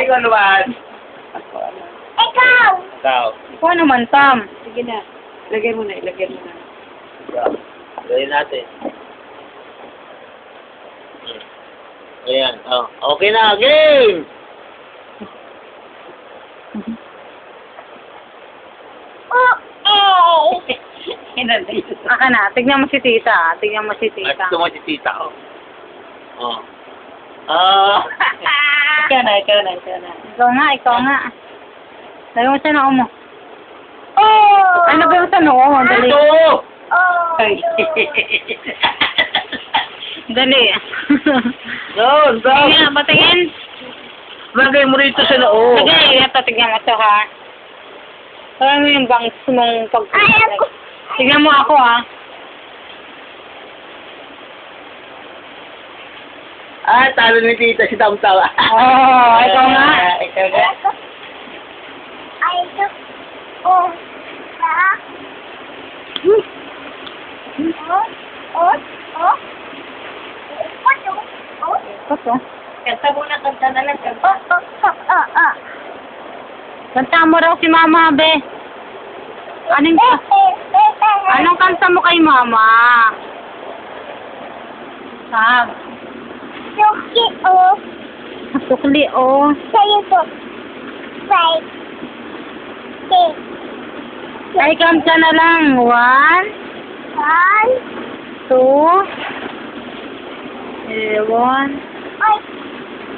ikaw naman. Ikaw! Ikaw. Ikaw naman, Tam. Sige na. Ilagay mo na, ilagay mo na. Ikaw. Gawin natin. Ayan. Oh. Okay na. Game! Aka na, tignan mo si tita. Tignan mo si At tita. gusto mo si tita, oh. Oh. Ah. Ikaw na, ikaw na, ikaw na. Ikaw nga, ikaw nga. Lagay mo sa noo mo. Ay, lagay mo sa noo mo. Dali. Ito! Ay. Dali. Doon, Sige doon. nga, patingin. Lagay mo rito sa loob. Sige, ito, tignan mo ito, ha. Parang mo yung bangs mong pag... Tignan mo ako, ha. Ah, talo ni tita si Tamtaw. Oh, ikaw nga. Ikaw na. Ito. Kanta muna, kanta na lang. Kanta. Kanta mo raw si Mama, be. Anong kanta mo kay Mama? Sab. Sukli, oh. Ay, kanta na lang. 1, 2, 1.